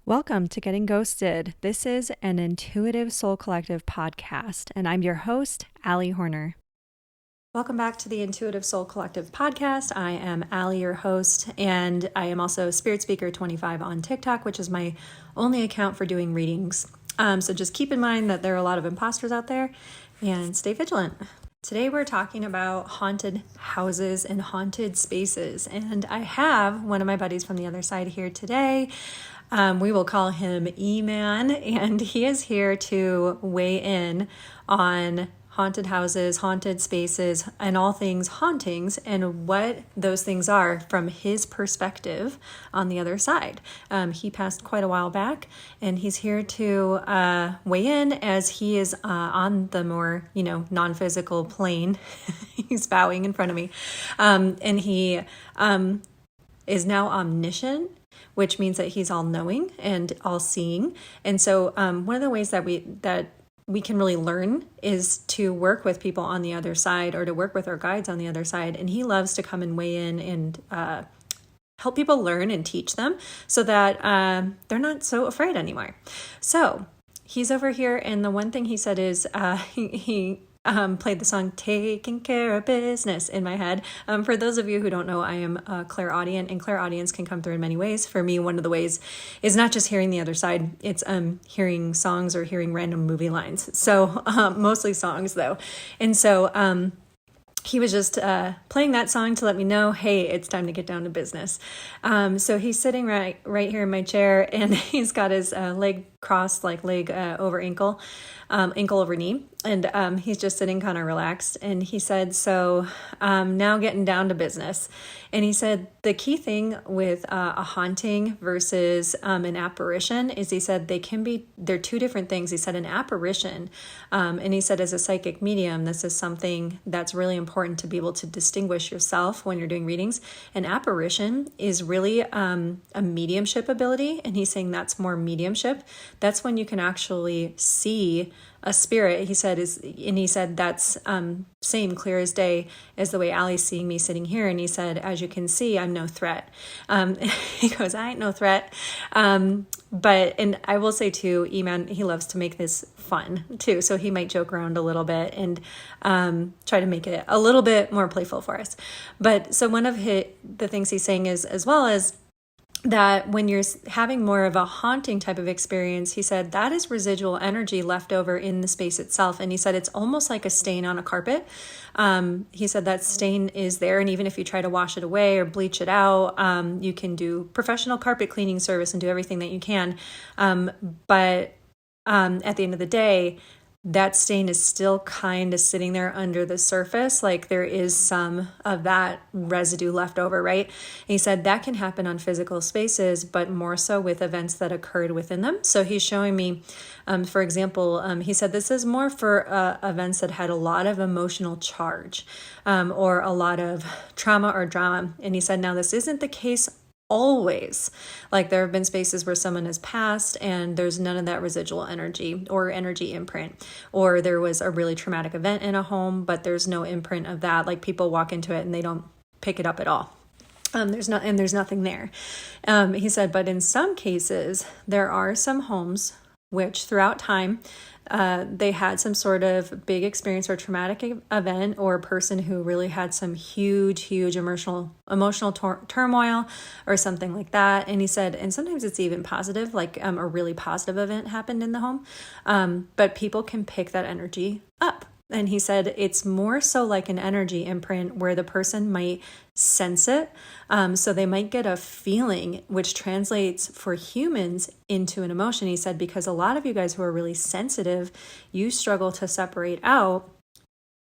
Welcome to Getting Ghosted. This is an Intuitive Soul Collective podcast, and I'm your host, Allie Horner. Welcome back to the Intuitive Soul Collective podcast. I am Allie, your host, and I am also Spirit Speaker 25 on TikTok, which is my only account for doing readings. So just keep in mind that there are a lot of imposters out there, and stay vigilant. Today we're talking about haunted houses and haunted spaces, and I have one of my buddies from the other side here today. We will call him E-Man, and he is here to weigh in on haunted houses, haunted spaces, and all things hauntings, and what those things are from his perspective on the other side. He passed quite a while back, and he's here to weigh in as he is on the more, non-physical plane. He's bowing in front of me, and he is now omniscient, which means that he's all-knowing and all-seeing. And so one of the ways that we can really learn is to work with people on the other side, or to work with our guides on the other side. And he loves to come and weigh in and help people learn and teach them so that they're not so afraid anymore. So he's over here, and the one thing he said is he played the song Taking Care of Business in my head. For those of you who don't know, I am a clairaudient, and clairaudience can come through in many ways. For me, one of the ways is not just hearing the other side, it's hearing songs or hearing random movie lines. So mostly songs though. And so he was just playing that song to let me know, hey, it's time to get down to business. So he's sitting right here in my chair, and he's got his leg crossed, like leg over ankle, ankle over knee. And he's just sitting kind of relaxed. And he said, so now getting down to business. And he said, the key thing with a haunting versus an apparition is, he said, they're two different things. He said an apparition, and he said as a psychic medium, this is something that's really important to be able to distinguish yourself when you're doing readings. An apparition is really a mediumship ability. And he's saying that's more mediumship. That's when you can actually see a spirit. He said that's same clear as day as the way Allie's seeing me sitting here. And he said, as you can see, I'm no threat. He goes, I ain't no threat. And I will say too, E-Man, he loves to make this fun too. So he might joke around a little bit and try to make it a little bit more playful for us. But so one of the things he's saying is, as well as that, when you're having more of a haunting type of experience, he said that is residual energy left over in the space itself. And he said it's almost like a stain on a carpet. He said that stain is there, and even if you try to wash it away or bleach it out, you can do professional carpet cleaning service and do everything that you can. But at the end of the day, that stain is still kind of sitting there under the surface. Like there is some of that residue left over, right? And he said that can happen on physical spaces, but more so with events that occurred within them. So he's showing me, for example, he said this is more for events that had a lot of emotional charge, or a lot of trauma or drama. And he said, now this isn't the case always. Like there have been spaces where someone has passed and there's none of that residual energy or energy imprint, or there was a really traumatic event in a home, but there's no imprint of that. Like people walk into it and they don't pick it up at all. There's nothing there. He said, but in some cases, there are some homes which throughout time, they had some sort of big experience or traumatic event, or a person who really had some huge emotional turmoil or something like that. And he said, and sometimes it's even positive, like a really positive event happened in the home. But people can pick that energy up. And he said it's more so like an energy imprint where the person might sense it. So they might get a feeling, which translates for humans into an emotion. He said, because a lot of you guys who are really sensitive, you struggle to separate out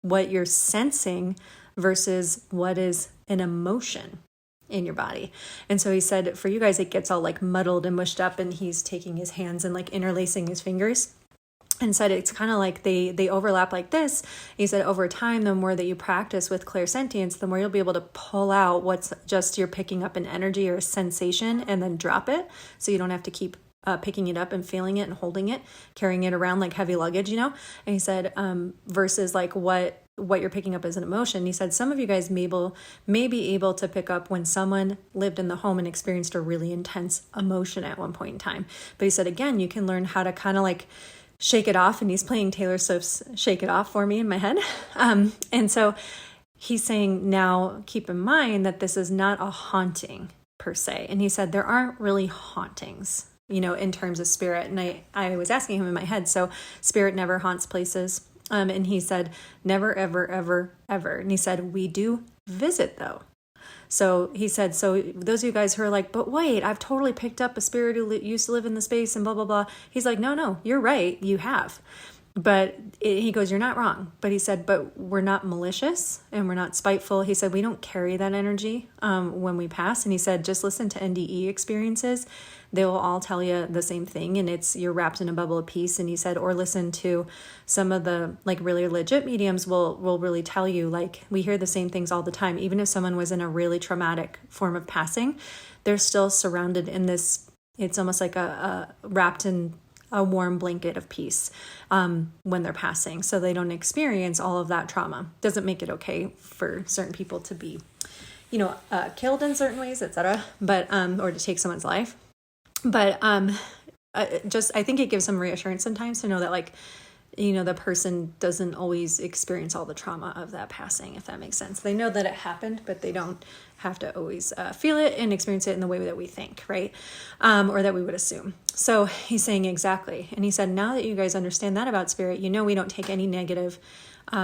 what you're sensing versus what is an emotion in your body. And so he said, for you guys, it gets all like muddled and mushed up, and he's taking his hands and like interlacing his fingers. And said it's kind of like they overlap like this. He said over time, the more that you practice with clairsentience, the more you'll be able to pull out what's just you're picking up an energy or a sensation and then drop it. So you don't have to keep picking it up and feeling it and holding it, carrying it around like heavy luggage, And he said versus like what what you're picking up as an emotion. He said some of you guys may be able to pick up when someone lived in the home and experienced a really intense emotion at one point in time. But he said, again, you can learn how to kind of like shake it off. And he's playing Taylor Swift's Shake It Off for me in my head. And so he's saying, now keep in mind that this is not a haunting per se. And he said there aren't really hauntings, in terms of spirit. And I was asking him in my head, so spirit never haunts places. And he said, never, ever, ever, ever. And he said, we do visit though. So he said, so those of you guys who are like, but wait, I've totally picked up a spirit who used to live in the space and blah, blah, blah. He's like, no, you're right. You have. But he goes, you're not wrong. But he said, but we're not malicious and we're not spiteful. He said, we don't carry that energy when we pass. And he said, just listen to NDE experiences. They will all tell you the same thing. And you're wrapped in a bubble of peace. And he said, or listen to some of the like really legit mediums will really tell you, like, we hear the same things all the time. Even if someone was in a really traumatic form of passing, they're still surrounded in this, it's almost like a wrapped in a warm blanket of peace when they're passing, so they don't experience all of that trauma. Doesn't make it okay for certain people to be, killed in certain ways, etc. But or to take someone's life. But I think it gives some reassurance sometimes to know that, like, the person doesn't always experience all the trauma of that passing, if that makes sense. They know that it happened, but they don't have to always feel it and experience it in the way that we think, right? Or that we would assume. So he's saying exactly. And he said, now that you guys understand that about spirit, we don't take any negative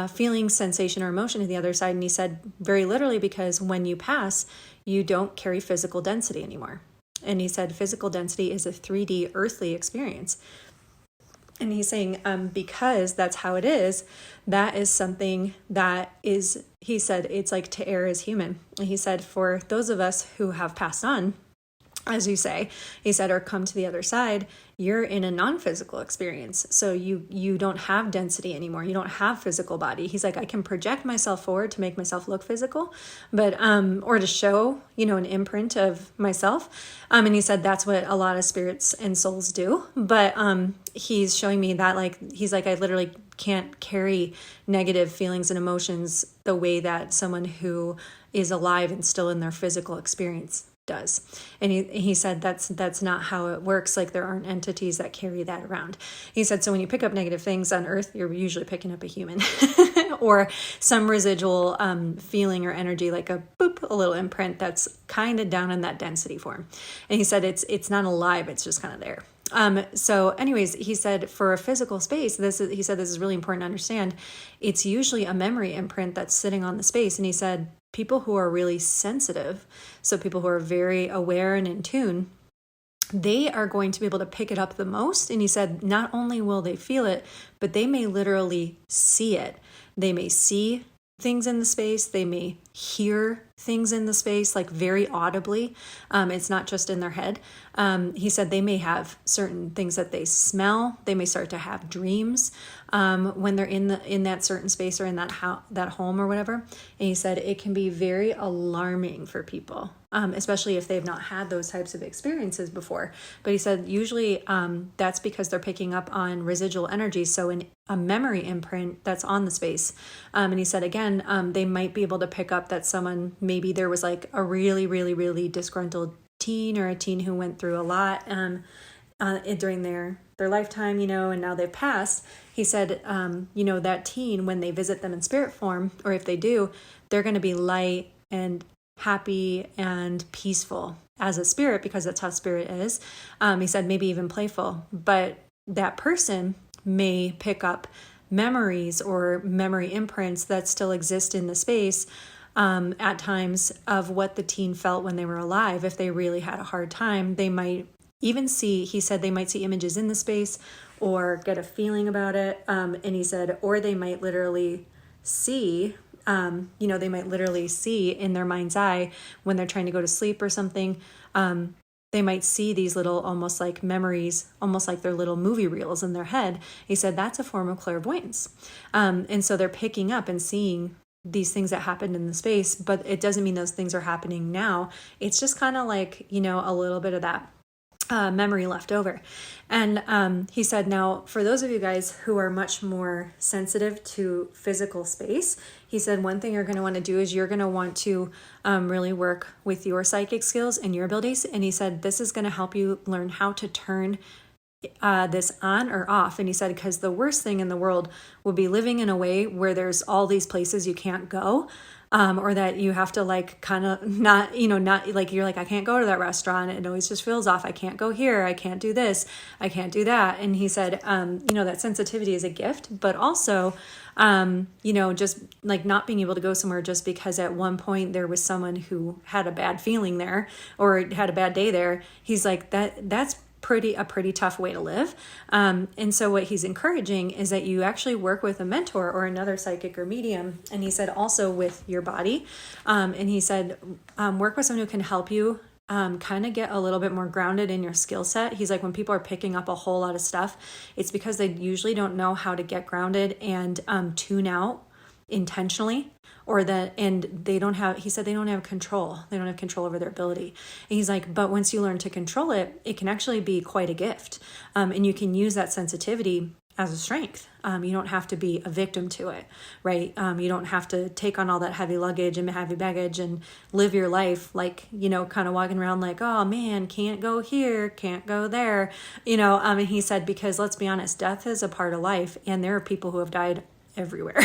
feeling, sensation, or emotion to the other side. And he said, very literally, because when you pass, you don't carry physical density anymore. And he said, physical density is a 3D earthly experience. And he's saying, because that's how it is, that is something that is, he said, it's like to err as human. And he said, for those of us who have passed on, as you say, he said, or come to the other side, you're in a non-physical experience. So you don't have density anymore. You don't have physical body. He's like, I can project myself forward to make myself look physical, but, or to show, an imprint of myself. And he said, that's what a lot of spirits and souls do. But, he's showing me that, like, he's like, I literally can't carry negative feelings and emotions the way that someone who is alive and still in their physical experience does. And he said that's not how it works. Like, there aren't entities that carry that around. He said, so when you pick up negative things on earth, you're usually picking up a human or some residual feeling or energy, like a boop, a little imprint that's kind of down in that density form. And he said it's not alive, it's just kind of there. So anyways, he said for a physical space, he said this is really important to understand. It's usually a memory imprint that's sitting on the space. And he said people who are really sensitive, so people who are very aware and in tune, they are going to be able to pick it up the most. And he said not only will they feel it, but they may literally see it. They may see things in the space. They may hear things in the space, like very audibly. It's not just in their head. He said they may have certain things that they smell. They may start to have dreams when they're in that certain space or in that home or whatever. And he said it can be very alarming for people, especially if they've not had those types of experiences before. But he said usually that's because they're picking up on residual energy, so in a memory imprint that's on the space. And he said again, they might be able to pick up that someone, maybe there was like a really, really, really disgruntled teen, or a teen who went through a lot during their lifetime, and now they've passed. He said, that teen, when they visit them in spirit form, or if they do, they're going to be light and happy and peaceful as a spirit, because that's how spirit is. He said maybe even playful, but that person may pick up memories or memory imprints that still exist in the space at times of what the teen felt when they were alive. If they really had a hard time, they might even see, he said they might see images in the space or get a feeling about it. And he said, or they might literally see, they might literally see in their mind's eye when they're trying to go to sleep or something. They might see these little, almost like memories, almost like they're little movie reels in their head. He said that's a form of clairvoyance. And so they're picking up and seeing these things that happened in the space, but it doesn't mean those things are happening now. It's just kind of like, a little bit of that memory left over. And he said, now, for those of you guys who are much more sensitive to physical space, he said, one thing you're going to want to do is you're going to want to really work with your psychic skills and your abilities. And he said, this is going to help you learn how to turn this on or off. And he said, because the worst thing in the world will be living in a way where there's all these places you can't go. Or that you have to like kind of not like, you're like, I can't go to that restaurant. It always just feels off. I can't go here. I can't do this. I can't do that. And he said, that sensitivity is a gift, but also, just like not being able to go somewhere just because at one point there was someone who had a bad feeling there or had a bad day there. He's like, that's a pretty tough way to live. And so what he's encouraging is that you actually work with a mentor or another psychic or medium. And he said also with your body. And he said, work with someone who can help you kind of get a little bit more grounded in your skill set. He's like, when people are picking up a whole lot of stuff, it's because they usually don't know how to get grounded and tune out intentionally, and they don't have, he said, they don't have control. They don't have control over their ability. And he's like, but once you learn to control it, it can actually be quite a gift. And you can use that sensitivity as a strength. You don't have to be a victim to it, right? You don't have to take on all that heavy luggage and heavy baggage and live your life like, kind of walking around like, oh man, can't go here, can't go there, and he said, because let's be honest, death is a part of life, and there are people who have died everywhere.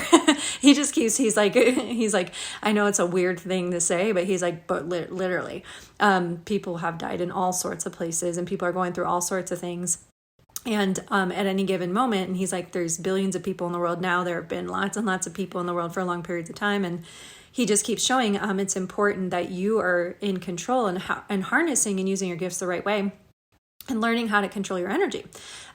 He's like, I know it's a weird thing to say, but he's like, but literally, people have died in all sorts of places, and people are going through all sorts of things. And at any given moment, and he's like, there's billions of people in the world now. There have been lots and lots of people in the world for long periods of time. And he just keeps showing it's important that you are in control and harnessing and using your gifts the right way and learning how to control your energy.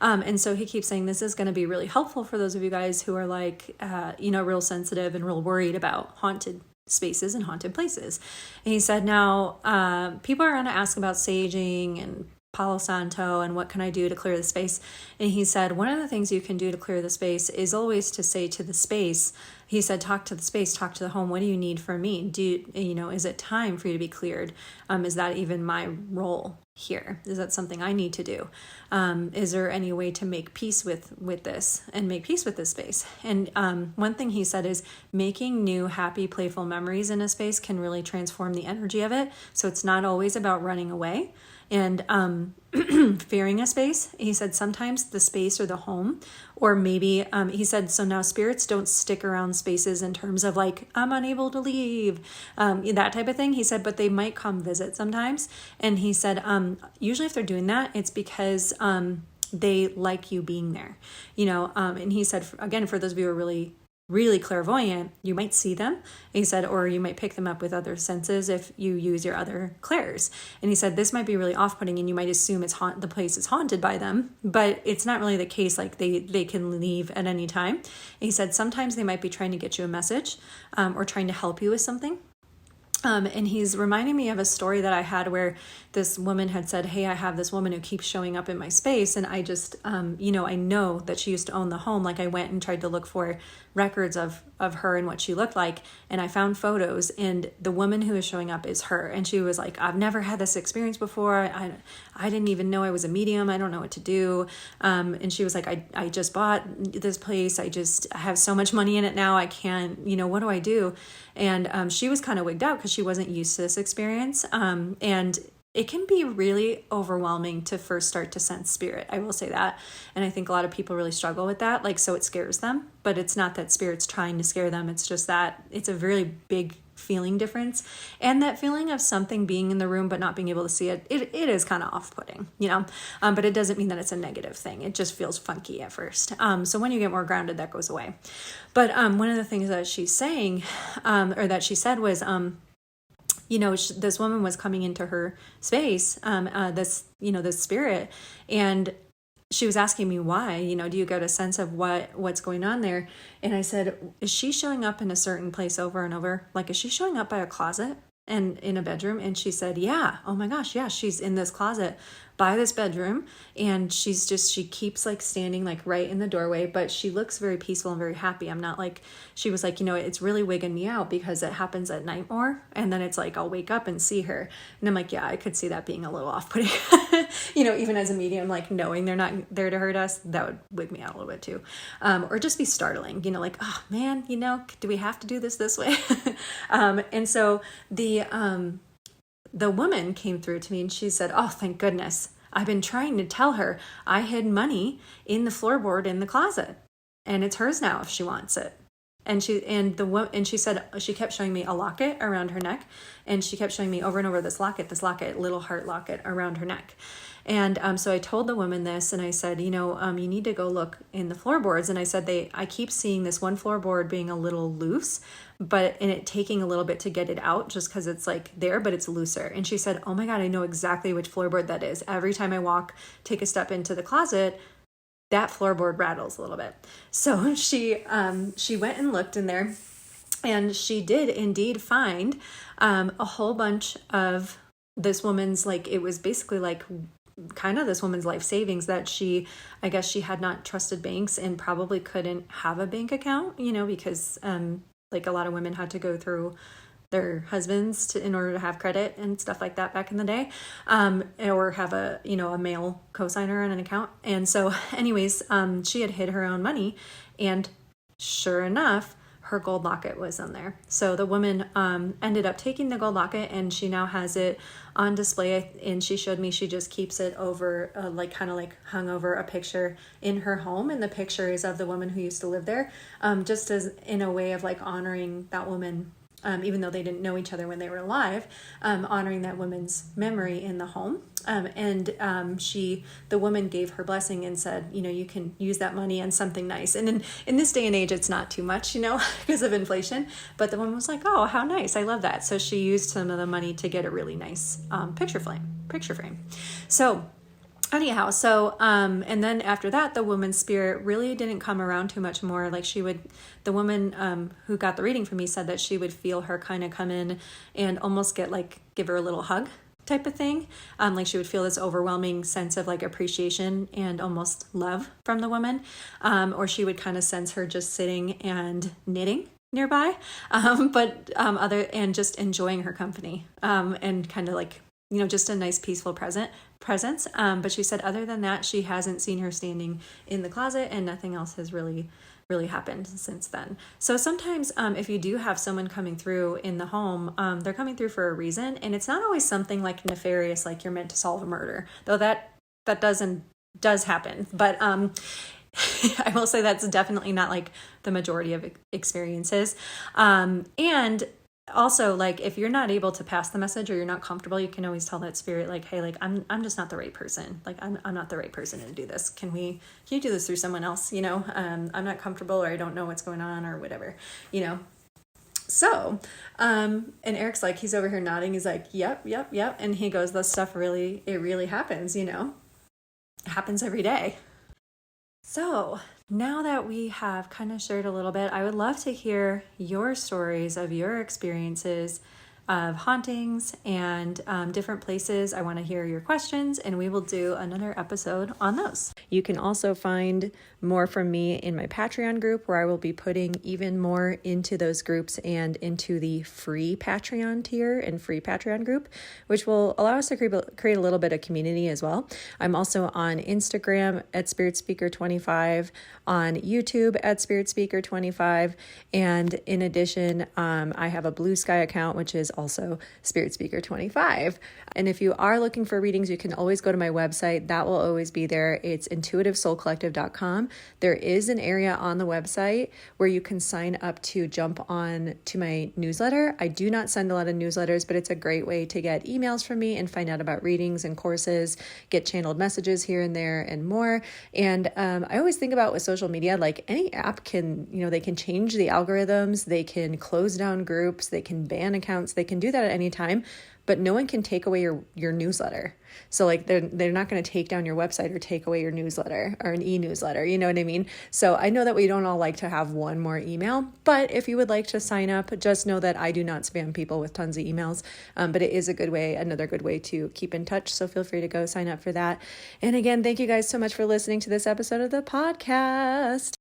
And so he keeps saying this is going to be really helpful for those of you guys who are like, real sensitive and real worried about haunted spaces and haunted places. And he said, now, people are going to ask about saging and Palo Santo and what can I do to clear the space. And he said, one of the things you can do to clear the space is always to say to the space, he said, talk to the space, talk to the home. What do you need from me? Is it time for you to be cleared? Is that even my role here? Is that something I need to do? Is there any way to make peace with this and make peace with this space? And one thing he said is making new, happy, playful memories in a space can really transform the energy of it. So it's not always about running away and fearing a space. He said sometimes the space or the home, or maybe he said, so now spirits don't stick around spaces in terms of like, I'm unable to leave, that type of thing. He said, but they might come visit sometimes. And he said, usually if they're doing that, it's because they like you being there, and he said, again, for those of you who are really clairvoyant, you might see them, he said, or you might pick them up with other senses if you use your other clairs. And he said, this might be really off-putting and you might assume the place is haunted by them, but it's not really the case. Like they can leave at any time. And he said, sometimes they might be trying to get you a message or trying to help you with something. And he's reminding me of a story that I had where this woman had said, hey, I have this woman who keeps showing up in my space. And I just, I know that she used to own the home. Like I went and tried to look for records of her and what she looked like. And I found photos, and the woman who is showing up is her. And she was like, I've never had this experience before. I didn't even know I was a medium. I don't know what to do. And she was like, I just bought this place. I have so much money in it now. I can't, what do I do? And she was kind of wigged out because she wasn't used to this experience. And it can be really overwhelming to first start to sense spirit. I will say that. And I think a lot of people really struggle with that. Like, so it scares them, but it's not that spirit's trying to scare them. It's just that it's a really big feeling difference. And that feeling of something being in the room, but not being able to see it, it is kind of off-putting, but it doesn't mean that it's a negative thing. It just feels funky at first. So when you get more grounded, that goes away. But one of the things that she's saying, or that she said was, this woman was coming into her space, this spirit, and she was asking me why, do you get a sense of what's going on there? And I said, is she showing up in a certain place over and over? Like, is she showing up by a closet and in a bedroom? And she said, yeah. Oh my gosh. Yeah. She's in this closet by this bedroom, and she keeps like standing like right in the doorway, but she looks very peaceful and very happy. I'm not like, she was like, it's really wigging me out because it happens at night more, and then it's like I'll wake up and see her, and I'm like, yeah, I could see that being a little off-putting. Even as a medium, like knowing they're not there to hurt us, that would wig me out a little bit too, or just be startling, like, oh man, do we have to do this way? And so the woman came through to me and she said, oh, thank goodness. I've been trying to tell her I hid money in the floorboard in the closet, and it's hers now if she wants it. And she said, she kept showing me a locket around her neck, and she kept showing me over and over this locket, little heart locket around her neck. And so I told the woman this, and I said, you need to go look in the floorboards. And I said, I keep seeing this one floorboard being a little loose, and it taking a little bit to get it out just because it's like there, but it's looser. And she said, oh my God, I know exactly which floorboard that is. Every time I take a step into the closet, that floorboard rattles a little bit. So she went and looked in there, and she did indeed find a whole bunch of this woman's, like, it was basically like kind of this woman's life savings that I guess she had not trusted banks and probably couldn't have a bank account, because like a lot of women had to go through their husbands in order to have credit and stuff like that back in the day, or have a male cosigner on an account. And so anyways, she had hid her own money, and sure enough, her gold locket was in there. So the woman ended up taking the gold locket, and she now has it on display. And she showed me, she just keeps it over, kind of like hung over a picture in her home. And the picture is of the woman who used to live there, just as in a way of like honoring that woman. Even though they didn't know each other when they were alive, honoring that woman's memory in the home. The woman gave her blessing and said, you can use that money on something nice. And in this day and age, it's not too much, because of inflation. But the woman was like, oh, how nice. I love that. So she used some of the money to get a really nice picture frame. So anyhow, and then after that, the woman's spirit really didn't come around too much more. Like the woman who got the reading from me said that she would feel her kind of come in and almost give her a little hug type of thing. Like she would feel this overwhelming sense of like appreciation and almost love from the woman. Or she would kind of sense her just sitting and knitting nearby, and just enjoying her company, and kind of like, just a nice peaceful presence. But she said other than that, she hasn't seen her standing in the closet, and nothing else has really happened since then. So sometimes if you do have someone coming through in the home, they're coming through for a reason, and it's not always something like nefarious, like you're meant to solve a murder, though that does happen. But I will say that's definitely not like the majority of experiences. And also, like, if you're not able to pass the message or you're not comfortable, you can always tell that spirit, like, hey, like, I'm just not the right person. Like, I'm not the right person to do this. Can you do this through someone else? I'm not comfortable, or I don't know what's going on, or whatever, So, and Eric's like, he's over here nodding. He's like, yep. And he goes, this stuff really happens, it happens every day. So now that we have kind of shared a little bit, I would love to hear your stories of your experiences of hauntings and different places. I want to hear your questions, and we will do another episode on those. You can also find more from me in my Patreon group, where I will be putting even more into those groups and into the free Patreon tier and free Patreon group, which will allow us to create a little bit of community as well. I'm also on Instagram at SpiritSpeaker25, on YouTube at SpiritSpeaker25, and in addition, I have a Blue Sky account, which is also SpiritSpeaker25. And if you are looking for readings, you can always go to my website. That will always be there. It's intuitivesoulcollective.com. There is an area on the website where you can sign up to jump on to my newsletter. I do not send a lot of newsletters, but it's a great way to get emails from me and find out about readings and courses, get channeled messages here and there and more. And I always think about with social media, like any app can, they can change the algorithms, they can close down groups, they can ban accounts, they can do that at any time, but no one can take away your newsletter. So like they're not going to take down your website or take away your newsletter or an e-newsletter, you know what I mean? So I know that we don't all like to have one more email, but if you would like to sign up, just know that I do not spam people with tons of emails. But it is another good way to keep in touch. So feel free to go sign up for that. And again, thank you guys so much for listening to this episode of the podcast.